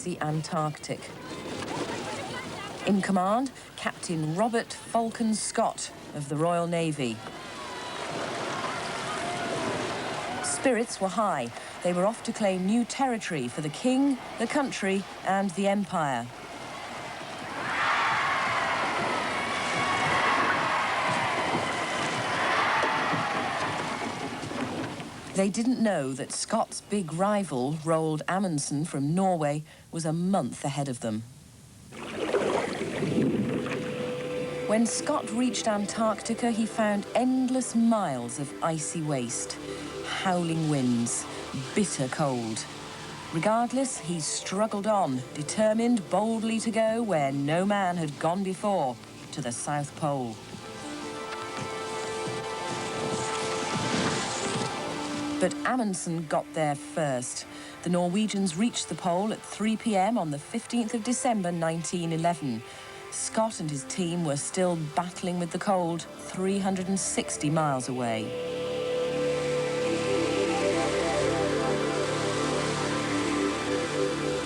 towards the Antarctic. In command, Captain Robert Falcon Scott of the Royal Navy. Spirits were high. They were off to claim new territory for the king, the country, and the empire. They didn't know that Scott's big rival, Roald Amundsen from Norway, was a month ahead of them. When Scott reached Antarctica, he found endless miles of icy waste, howling winds, bitter cold. Regardless, he struggled on, determined boldly to go where no man had gone before, to the South Pole. But Amundsen got there first. The Norwegians reached the pole at 3 p.m. on the 15th of December 1911. Scott and his team were still battling with the cold 360 miles away.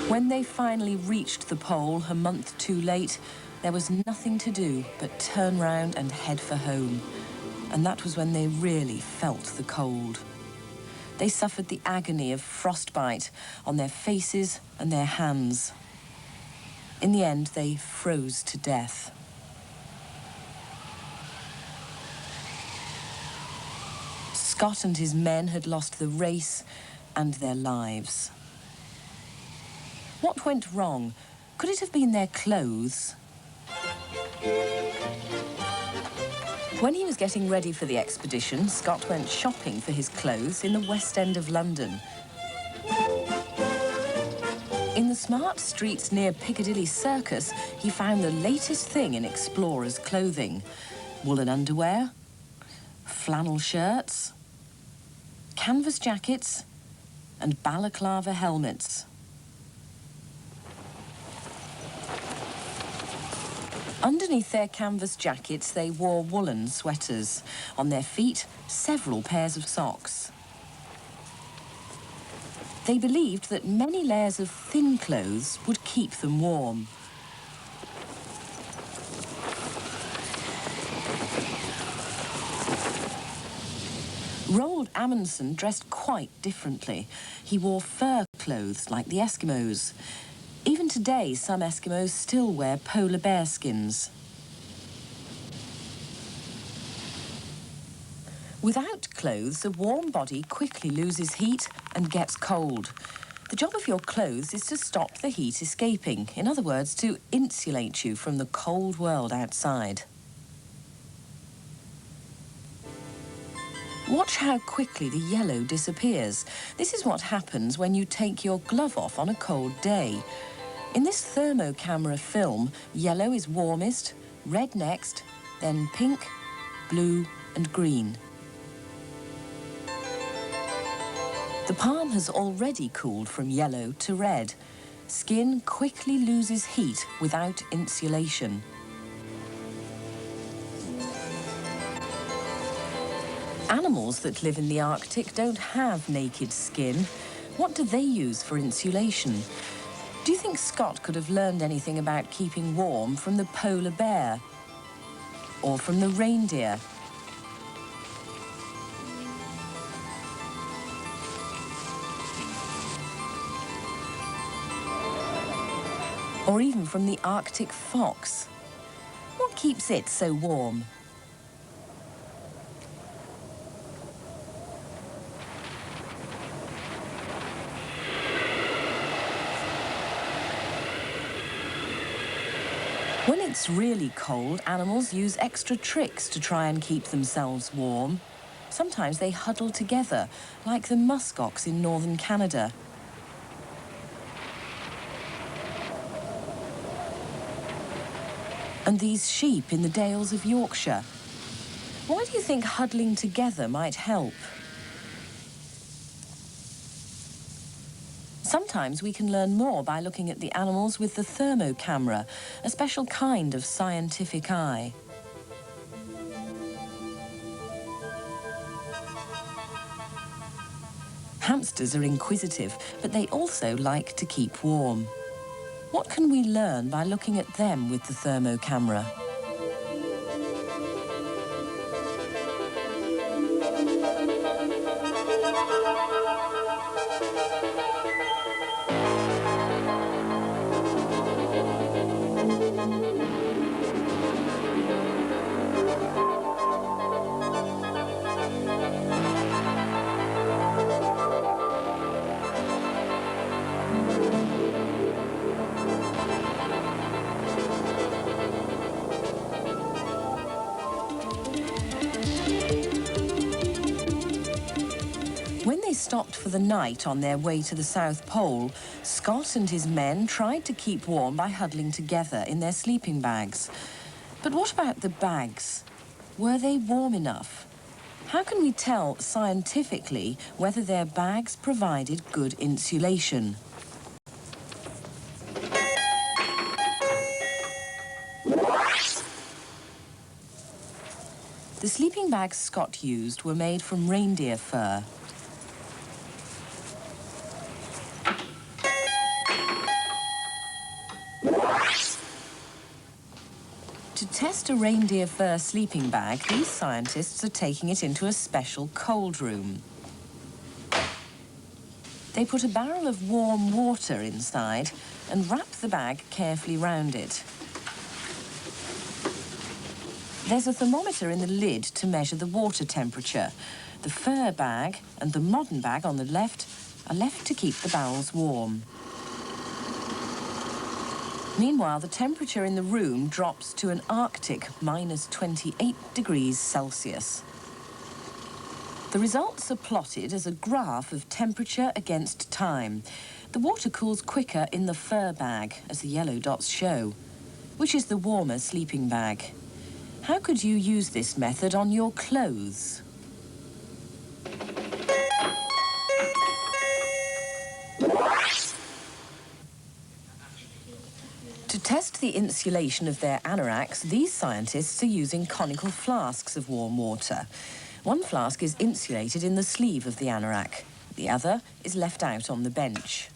When they finally reached the pole a month too late, there was nothing to do but turn round and head for home. And that was when they really felt the cold. They suffered the agony of frostbite on their faces and their hands. In the end, they froze to death. Scott and his men had lost the race and their lives. What went wrong? Could it have been their clothes? When he was getting ready for the expedition, Scott went shopping for his clothes in the West End of London. In the smart streets near Piccadilly Circus, he found the latest thing in explorers' clothing: woolen underwear, flannel shirts, canvas jackets, and balaclava helmets. Underneath their canvas jackets, they wore woolen sweaters. On their feet, several pairs of socks. They believed that many layers of thin clothes would keep them warm. Roald Amundsen dressed quite differently. He wore fur clothes like the Eskimos. Even today, some Eskimos still wear polar bear skins. Without clothes, a warm body quickly loses heat and gets cold. The job of your clothes is to stop the heat escaping. In other words, to insulate you from the cold world outside. Watch how quickly the yellow disappears. This is what happens when you take your glove off on a cold day. In this thermocamera film, yellow is warmest, red next, then pink, blue and green. The palm has already cooled from yellow to red. Skin quickly loses heat without insulation. Animals that live in the Arctic don't have naked skin. What do they use for insulation? Do you think Scott could have learned anything about keeping warm from the polar bear? Or from the reindeer? Or even from the Arctic fox? What keeps it so warm? When it's really cold, animals use extra tricks to try and keep themselves warm. Sometimes they huddle together, like the muskox in northern Canada. And these sheep in the dales of Yorkshire. Why do you think huddling together might help? Sometimes we can learn more by looking at the animals with the thermocamera, a special kind of scientific eye. Hamsters are inquisitive, but they also like to keep warm. What can we learn by looking at them with the thermocamera? When they stopped for the night on their way to the South Pole, Scott and his men tried to keep warm by huddling together in their sleeping bags. But what about the bags? Were they warm enough? How can we tell scientifically whether their bags provided good insulation? The sleeping bags Scott used were made from reindeer fur. To test a reindeer fur sleeping bag, these scientists are taking it into a special cold room. They put a barrel of warm water inside and wrap the bag carefully round it. There's a thermometer in the lid to measure the water temperature. The fur bag and the modern bag on the left are left to keep the barrels warm. Meanwhile, the temperature in the room drops to an Arctic -28 degrees Celsius. The results are plotted as a graph of temperature against time. The water cools quicker in the fur bag, as the yellow dots show, which is the warmer sleeping bag. How could you use this method on your clothes? To test the insulation of their anoraks, these scientists are using conical flasks of warm water. One flask is insulated in the sleeve of the anorak. The other is left out on the bench.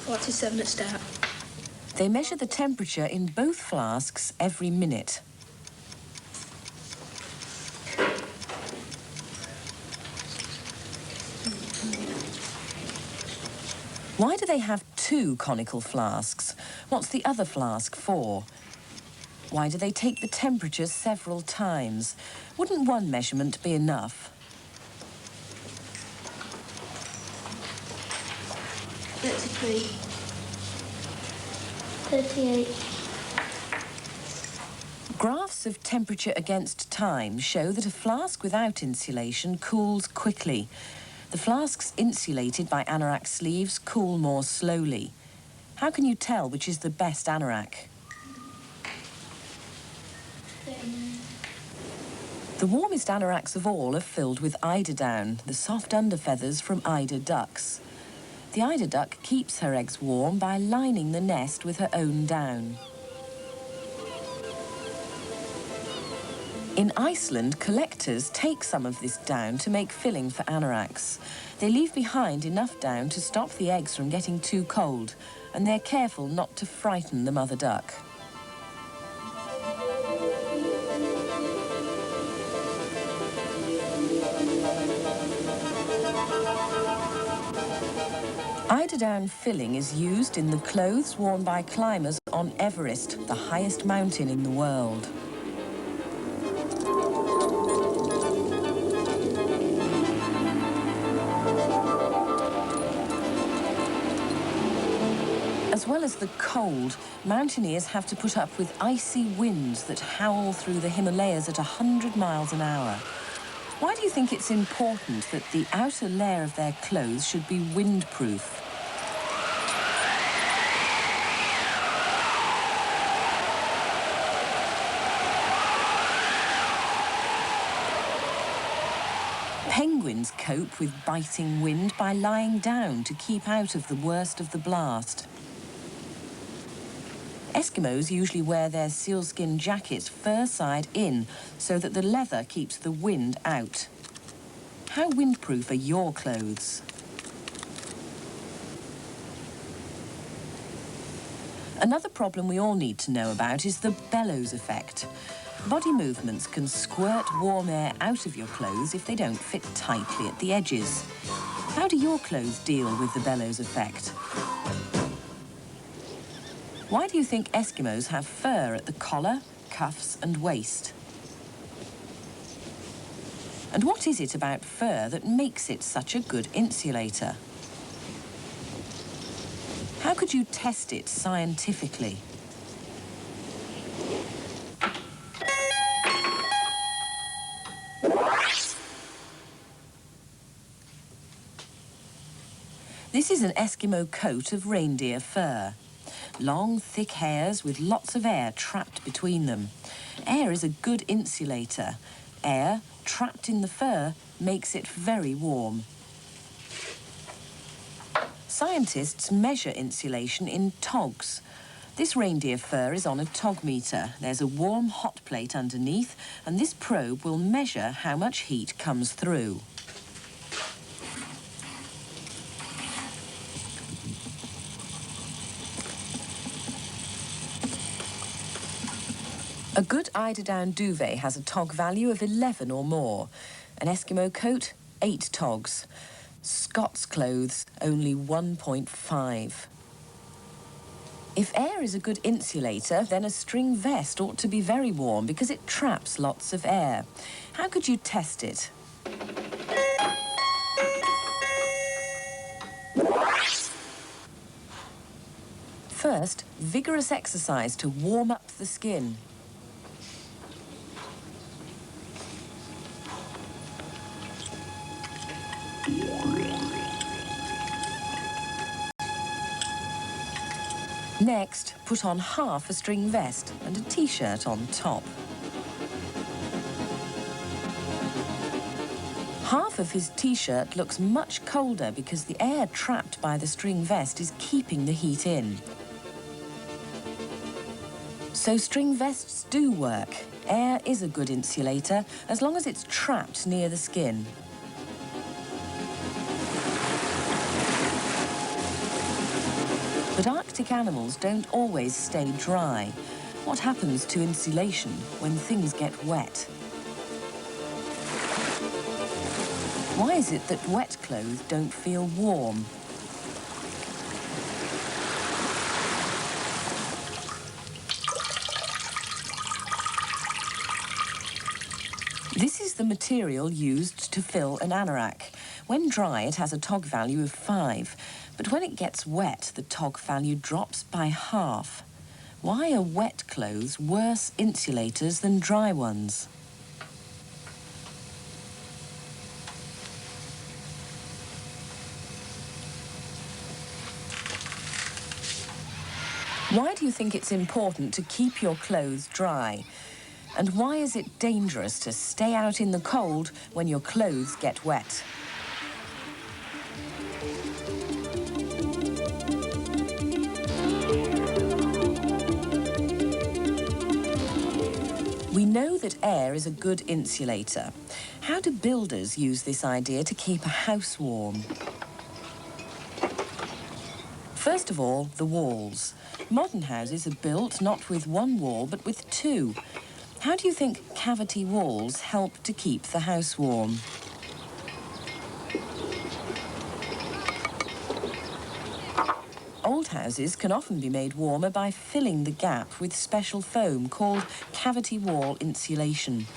What's his thermostat? They measure the temperature in both flasks every minute. Why do they have two conical flasks? What's the other flask for? Why do they take the temperature several times? Wouldn't one measurement be enough? 33. 38. Graphs of temperature against time show that a flask without insulation cools quickly. The flasks insulated by anorak sleeves cool more slowly. How can you tell which is the best anorak? The warmest anoraks of all are filled with eiderdown, the soft underfeathers from eider ducks. The eider duck keeps her eggs warm by lining the nest with her own down. In Iceland, collectors take some of this down to make filling for anoraks. They leave behind enough down to stop the eggs from getting too cold, and they're careful not to frighten the mother duck. Eiderdown filling is used in the clothes worn by climbers on Everest, the highest mountain in the world. As well as the cold, mountaineers have to put up with icy winds that howl through the Himalayas at 100 miles an hour. Why do you think it's important that the outer layer of their clothes should be windproof? Penguins cope with biting wind by lying down to keep out of the worst of the blast. Eskimos usually wear their sealskin jackets fur side in so that the leather keeps the wind out. How windproof are your clothes? Another problem we all need to know about is the bellows effect. Body movements can squirt warm air out of your clothes if they don't fit tightly at the edges. How do your clothes deal with the bellows effect? Why do you think Eskimos have fur at the collar, cuffs and waist? And what is it about fur that makes it such a good insulator? How could you test it scientifically? This is an Eskimo coat of reindeer fur. Long, thick hairs with lots of air trapped between them. Air is a good insulator. Air trapped in the fur makes it very warm. Scientists measure insulation in togs. This reindeer fur is on a tog meter. There's a warm hot plate underneath, and this probe will measure how much heat comes through. A good eiderdown duvet has a tog value of 11 or more. An Eskimo coat, 8 togs. Scots clothes, only 1.5. If air is a good insulator, then a string vest ought to be very warm because it traps lots of air. How could you test it? First, vigorous exercise to warm up the skin. Next, put on half a string vest and a t-shirt on top. Half of his t-shirt looks much colder because the air trapped by the string vest is keeping the heat in. So string vests do work. Air is a good insulator as long as it's trapped near the skin. But Arctic animals don't always stay dry. What happens to insulation when things get wet? Why is it that wet clothes don't feel warm? This is the material used to fill an anorak. When dry, it has a tog value of 5. But when it gets wet, the tog value drops by half. Why are wet clothes worse insulators than dry ones? Why do you think it's important to keep your clothes dry? And why is it dangerous to stay out in the cold when your clothes get wet? We know that air is a good insulator. How do builders use this idea to keep a house warm? First of all, the walls. Modern houses are built not with one wall, but with 2. How do you think cavity walls help to keep the house warm? Old houses can often be made warmer by filling the gap with special foam called cavity wall insulation.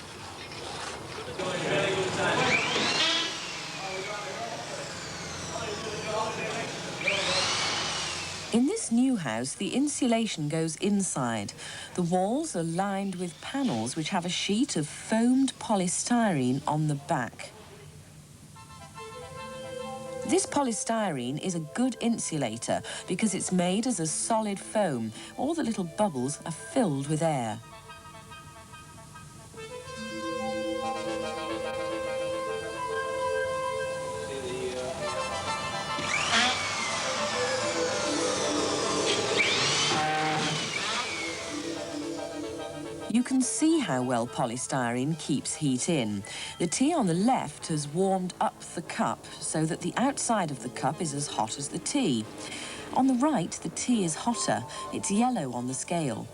In this new house, the insulation goes inside. The walls are lined with panels which have a sheet of foamed polystyrene on the back. This polystyrene is a good insulator because it's made as a solid foam. All the little bubbles are filled with air. You can see how well polystyrene keeps heat in. The tea on the left has warmed up the cup so that the outside of the cup is as hot as the tea. On the right, the tea is hotter. It's yellow on the scale.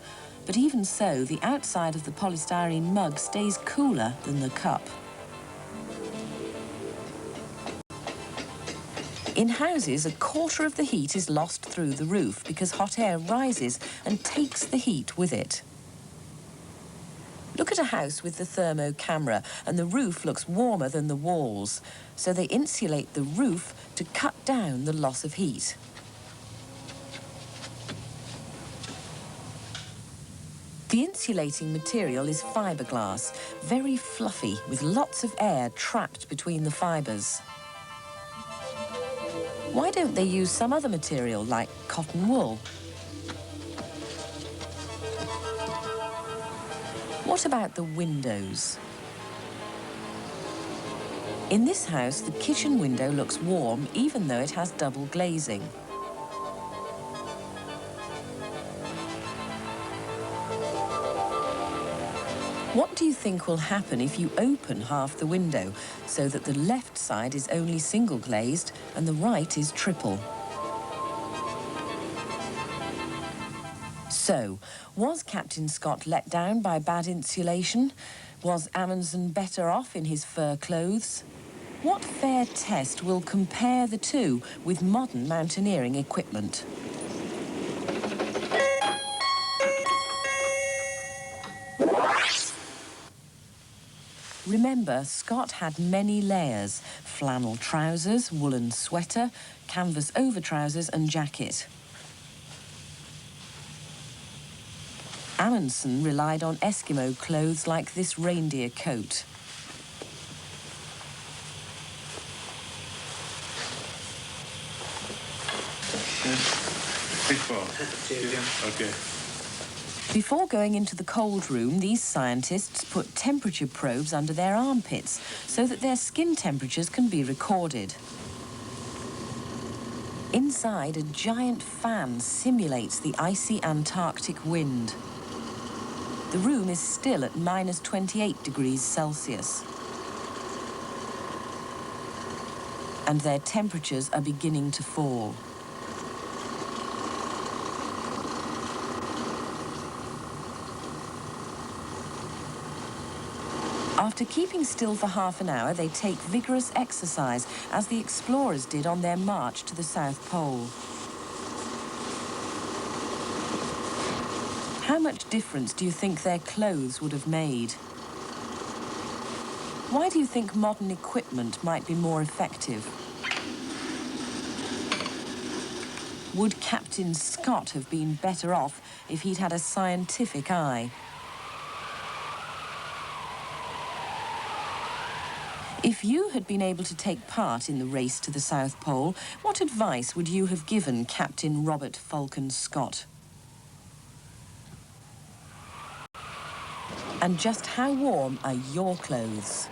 But even so, the outside of the polystyrene mug stays cooler than the cup. In houses, a quarter of the heat is lost through the roof because hot air rises and takes the heat with it. Look at a house with the thermo camera, and the roof looks warmer than the walls, so they insulate the roof to cut down the loss of heat. The insulating material is fiberglass, very fluffy, with lots of air trapped between the fibres. Why don't they use some other material, like cotton wool? What about the windows? In this house, the kitchen window looks warm, even though it has double glazing. What do you think will happen if you open half the window so that the left side is only single glazed and the right is triple? So, was Captain Scott let down by bad insulation? Was Amundsen better off in his fur clothes? What fair test will compare the two with modern mountaineering equipment? Remember, Scott had many layers: flannel trousers, woolen sweater, canvas over-trousers and jacket. Amundsen relied on Eskimo clothes like this reindeer coat. Okay. Before going into the cold room, these scientists put temperature probes under their armpits so that their skin temperatures can be recorded. Inside, a giant fan simulates the icy Antarctic wind. The room is still at -28 degrees Celsius. And their temperatures are beginning to fall. After keeping still for half an hour, they take vigorous exercise, as the explorers did on their march to the South Pole. How much difference do you think their clothes would have made? Why do you think modern equipment might be more effective? Would Captain Scott have been better off if he'd had a scientific eye? If you had been able to take part in the race to the South Pole, what advice would you have given Captain Robert Falcon Scott? And just how warm are your clothes?